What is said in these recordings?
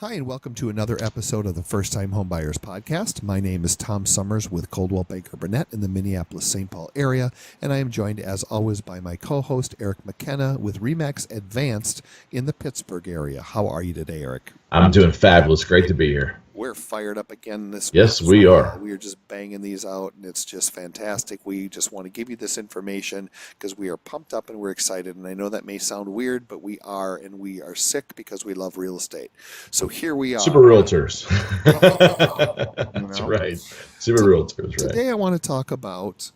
Hi, and welcome to another episode of the First Time Homebuyers Podcast. My name is Tom Sommers with Coldwell Banker Burnett in the Minneapolis-St. Paul area, and I am joined, as always, by my co-host, Eric McKenna, with RE/MAX Advanced in the Pittsburgh area. How are you today, Eric? I'm doing fabulous. Great to be here. We're fired up again this week. Yes, we are. We are just banging these out, and it's just fantastic. We just want to give you this information because we are pumped up and we're excited. And I know that may sound weird, but we are, and we are sick because we love real estate. So here we are. Super realtors. That's right. Super realtors, right. Today I want to talk about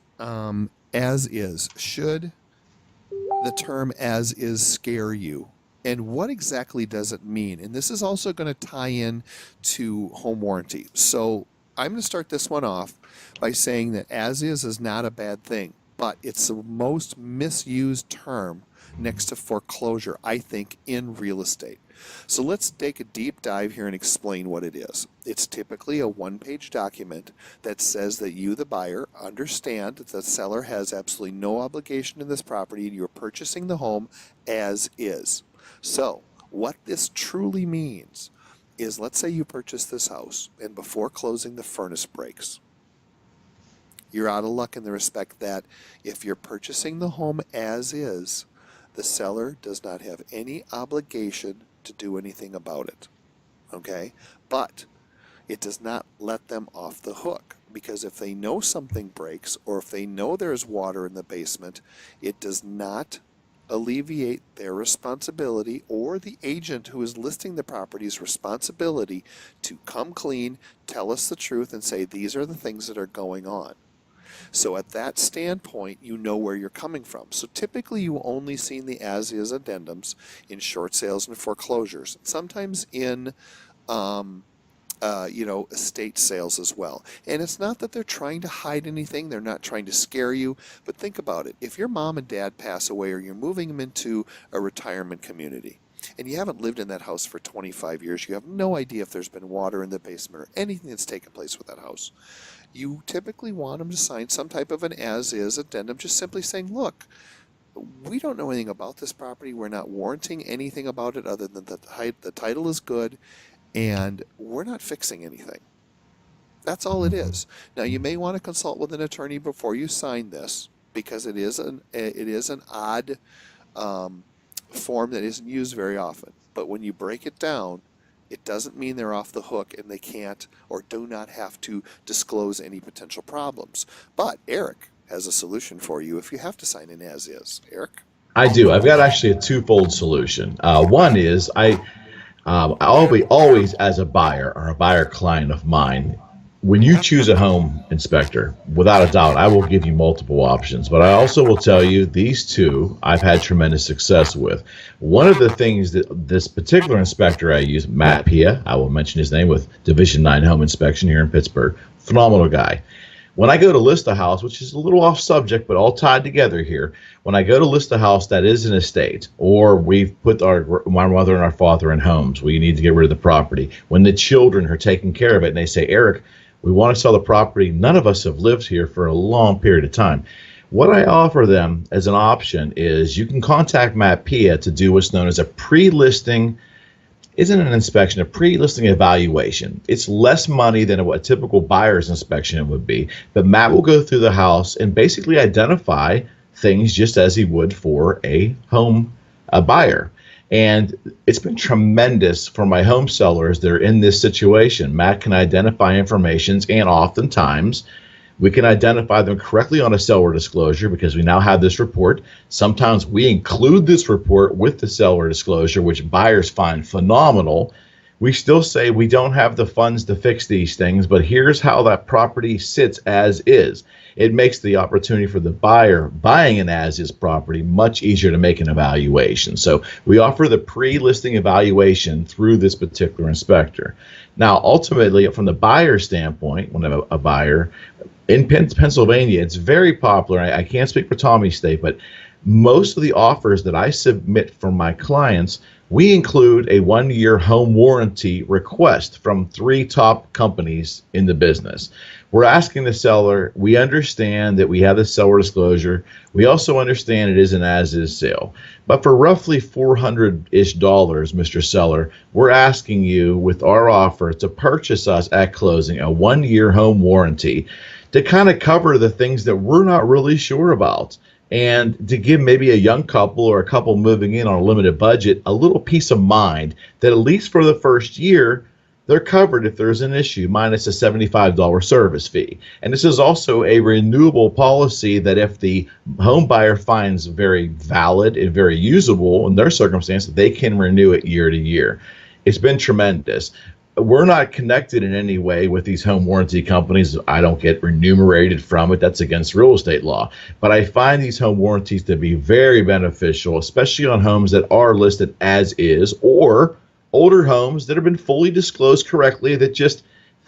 as is. Should the term as is scare you? And what exactly does it mean? And this is also going to tie in to home warranty. So I'm going to start this one off by saying that as is not a bad thing, but it's the most misused term next to foreclosure, I think, in real estate. So let's take a deep dive here and explain what it is. It's typically a one-page document that says that you, the buyer, understand that the seller has absolutely no obligation in this property and you're purchasing the home as is. So what this truly means is, let's say you purchase this house and before closing the furnace breaks. You're out of luck in the respect that if you're purchasing the home as is, the seller does not have any obligation to do anything about it. Okay? But it does not let them off the hook, because if they know something breaks or if they know there's water in the basement, it does not alleviate their responsibility or the agent who is listing the property's responsibility to come clean, tell us the truth, and say these are the things that are going on. So at that standpoint, you know where you're coming from. So typically you only see the as-is addendums in short sales and foreclosures, sometimes in estate sales as well. And it's not that they're trying to hide anything. They're not trying to scare you. But think about it. If your mom and dad pass away or you're moving them into a retirement community and you haven't lived in that house for 25 years, you have no idea if there's been water in the basement or anything that's taken place with that house, you typically want them to sign some type of an as-is addendum, just simply saying, look, we don't know anything about this property. We're not warranting anything about it other than that the title is good, and we're not fixing anything. That's all it is. Now, you may want to consult with an attorney before you sign this, because it is an odd form that isn't used very often. But when you break it down, it doesn't mean they're off the hook and they can't or do not have to disclose any potential problems. But Eric has a solution for you if you have to sign in as is. Eric? I do. I've got actually a twofold solution. One is I always, as a buyer or a buyer client of mine, when you choose a home inspector, without a doubt, I will give you multiple options. But I also will tell you these two I've had tremendous success with. One of the things that this particular inspector I use, Matt Pia, I will mention his name, with Division 9 Home Inspection here in Pittsburgh, phenomenal guy. When I go to list a house, which is a little off subject, but all tied together here, when I go to list a house that is an estate, or we've put my mother and our father in homes, we need to get rid of the property, when the children are taking care of it and they say, Eric, we want to sell the property, none of us have lived here for a long period of time. What I offer them as an option is you can contact Matt Pia to do what's known as a pre-listing, isn't an inspection, a pre-listing evaluation. It's less money than what a typical buyer's inspection would be, but Matt will go through the house and basically identify things just as he would for a buyer. And it's been tremendous for my home sellers that are in this situation. Matt can identify information, and oftentimes we can identify them correctly on a seller disclosure because we now have this report. Sometimes we include this report with the seller disclosure, which buyers find phenomenal. We still say we don't have the funds to fix these things, but here's how that property sits as is. It makes the opportunity for the buyer buying an as-is property much easier to make an evaluation. So we offer the pre-listing evaluation through this particular inspector. Now, ultimately, from the buyer standpoint, when a buyer in Pennsylvania, it's very popular. I can't speak for Tommy's state, but most of the offers that I submit from my clients, we include a 1 year home warranty request from 3 top companies in the business. We're asking the seller, we understand that we have the seller disclosure. We also understand it is an as is sale. But for roughly $400-ish, Mr. Seller, we're asking you with our offer to purchase us at closing a 1 year home warranty to kind of cover the things that we're not really sure about, and to give maybe a young couple or a couple moving in on a limited budget a little peace of mind that at least for the first year, they're covered if there's an issue, minus a $75 service fee. And this is also a renewable policy that if the home buyer finds very valid and very usable in their circumstance, they can renew it year to year. It's been tremendous. We're not connected in any way with these home warranty companies. I don't get remunerated from it. That's against real estate law. But I find these home warranties to be very beneficial, especially on homes that are listed as is, or older homes that have been fully disclosed correctly that just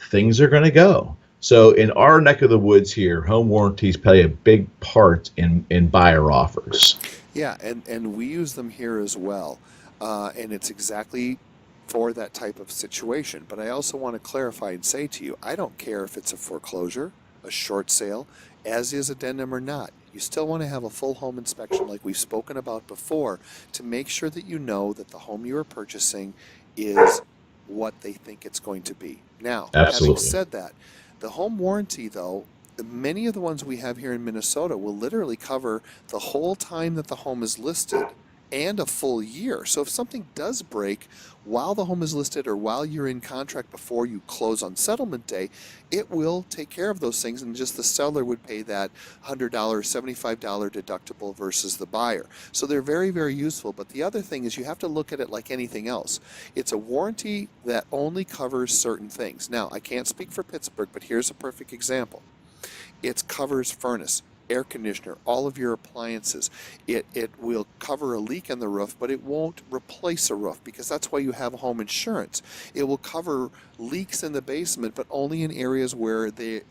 things are going to go. So in our neck of the woods here, home warranties play a big part in buyer offers. Yeah, and we use them here as well. And it's exactly for that type of situation. But I also want to clarify and say to you, I don't care if it's a foreclosure, a short sale, as is addendum or not. You still want to have a full home inspection like we've spoken about before to make sure that you know that the home you are purchasing is what they think it's going to be. Now, having Absolutely. said that, the home warranty, though, many of the ones we have here in Minnesota will literally cover the whole time that the home is listed and a full year. So if something does break while the home is listed or while you're in contract before you close on settlement day, it will take care of those things, and just the seller would pay that $100, $75 deductible versus the buyer. So they're very, very useful. But the other thing is you have to look at it like anything else. It's a warranty that only covers certain things. Now, I can't speak for Pittsburgh, but here's a perfect example. It covers furnace, air conditioner, all of your appliances. It will cover a leak in the roof, but it won't replace a roof because that's why you have home insurance. It will cover leaks in the basement, but only in areas where the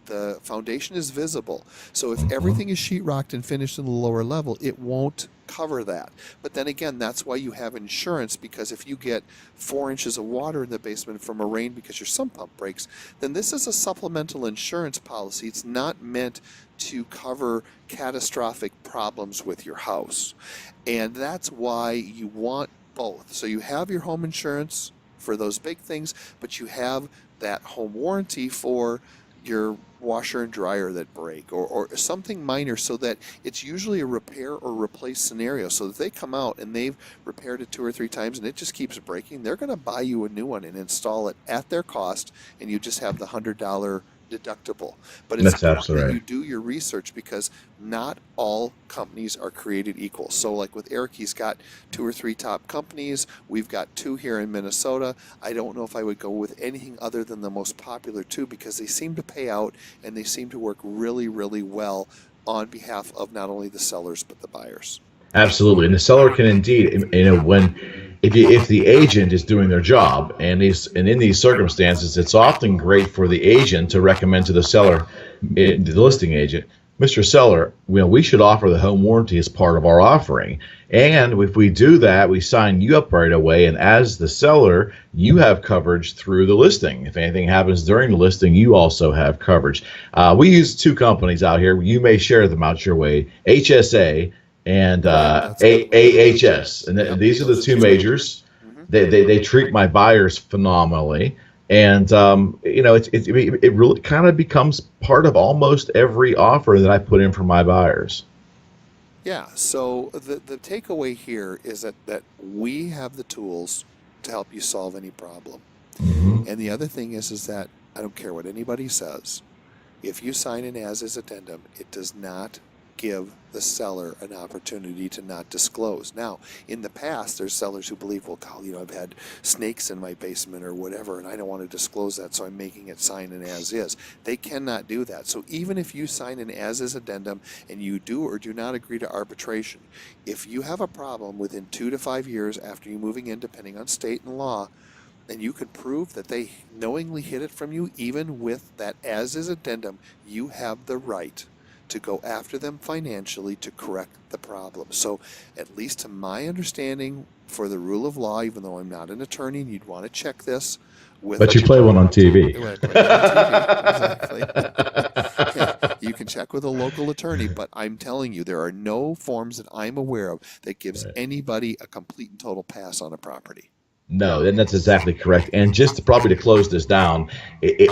foundation is visible. So if everything is sheetrocked and finished in the lower level, it won't cover that. But then again, that's why you have insurance, because if you get 4 inches of water in the basement from a rain because your sump pump breaks, then this is a supplemental insurance policy. It's not meant to cover catastrophic problems with your house. And that's why you want both. So you have your home insurance for those big things, but you have that home warranty for your washer and dryer that break, or something minor, so that it's usually a repair or replace scenario. So if they come out and they've repaired it 2 or 3 times and it just keeps breaking, they're going to buy you a new one and install it at their cost, and you just have the $100 deductible. But it's That's important absolutely that right. you do your research, because not all companies are created equal. So like with Eric, he's got 2 or 3 top companies. We've got 2 here in Minnesota. I don't know if I would go with anything other than the most popular 2, because they seem to pay out and they seem to work really, really well on behalf of not only the sellers but the buyers. Absolutely, and the seller can indeed, when if the agent is doing their job, and in these circumstances, it's often great for the agent to recommend to the seller, the listing agent, Mr. Seller, we should offer the home warranty as part of our offering. And if we do that, we sign you up right away. And as the seller, you have coverage through the listing. If anything happens during the listing, you also have coverage. We use 2 companies out here. You may share them out your way: HSA and Right, that's good one. AHS. And Yep, these are the those are 2 2 majors. majors. Hmm. They treat my buyers phenomenally. And it really kind of becomes part of almost every offer that I put in for my buyers. Yeah, so the takeaway here is that we have the tools to help you solve any problem. Hmm. And the other thing is that I don't care what anybody says. If you sign an as-is addendum, it does not give the seller an opportunity to not disclose. Now, in the past, there's sellers who believe, well, Kyle, I've had snakes in my basement or whatever, and I don't want to disclose that, so I'm making it sign an as-is. They cannot do that. So even if you sign an as-is addendum and you do or do not agree to arbitration, if you have a problem within 2 to 5 years after you moving in, depending on state and law, and you can prove that they knowingly hid it from you, even with that as-is addendum, you have the right to go after them financially to correct the problem. So, at least to my understanding, for the rule of law, even though I'm not an attorney, and you'd want to check this with But you play one on TV. when I play one on TV, exactly. You can check with a local attorney, but I'm telling you, there are no forms that I'm aware of that gives Right. anybody a complete and total pass on a property. No, and that's exactly correct. And just to, probably to close this down,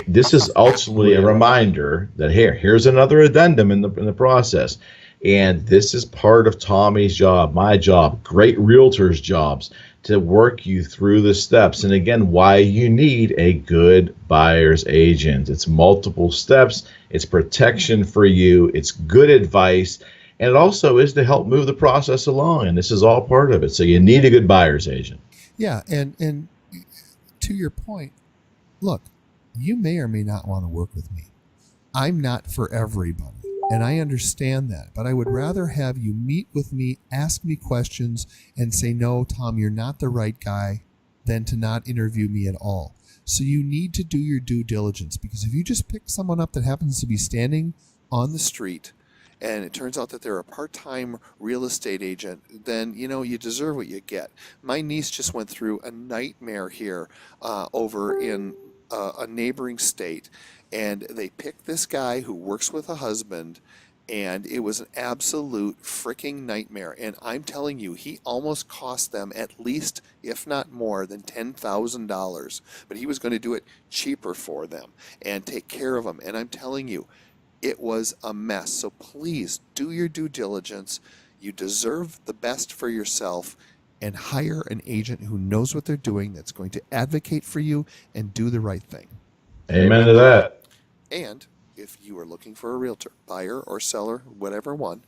this is ultimately a reminder that here's another addendum in the process, and this is part of Tommy's job, my job, great realtors' jobs, to work you through the steps. And again, why you need a good buyer's agent. It's multiple steps. It's protection for you. It's good advice. And it also is to help move the process along. And this is all part of it. So you need a good buyer's agent. Yeah, and to your point, look, you may or may not want to work with me. I'm not for everybody, and I understand that, but I would rather have you meet with me, ask me questions, and say, no, Tom, you're not the right guy, than to not interview me at all. So you need to do your due diligence, because if you just pick someone up that happens to be standing on the street and it turns out that they're a part-time real estate agent, then you deserve what you get. My niece just went through a nightmare here over in a neighboring state, and they picked this guy who works with a husband, and it was an absolute freaking nightmare. And I'm telling you, he almost cost them at least, if not more than $10,000. But he was going to do it cheaper for them and take care of them. And I'm telling you, it was a mess. So please do your due diligence. You deserve the best for yourself, and hire an agent who knows what they're doing, that's going to advocate for you and do the right thing. Amen to that. And if you are looking for a realtor, buyer or seller, whatever one,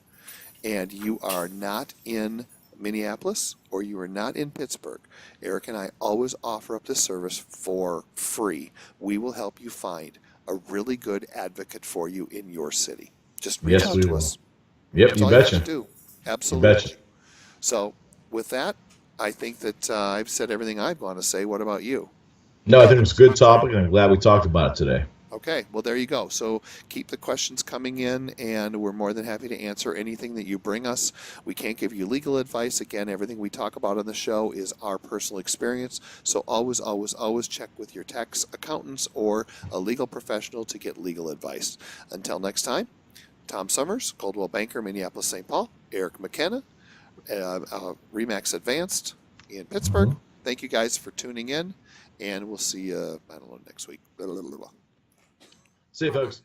and you are not in Minneapolis or you are not in Pittsburgh, Eric and I always offer up this service for free. We will help you find a really good advocate for you in your city. Just reach Yes, out we to will. us. Yep, That's you all you have betcha. to do. You Absolutely. betcha. So with that, I think that I've said everything I'd want to say. What about you? No, I think it was a good topic, and I'm glad we talked about it today. Okay, well, there you go. So keep the questions coming in, and we're more than happy to answer anything that you bring us. We can't give you legal advice. Again, everything we talk about on the show is our personal experience. So always, always, always check with your tax accountants or a legal professional to get legal advice. Until next time, Tom Sommers, Coldwell Banker, Minneapolis-St. Paul, Eric McKenna, Remax Advanced in Pittsburgh. Mhm. Thank you guys for tuning in, and we'll see you, I don't know, next week. See you, folks.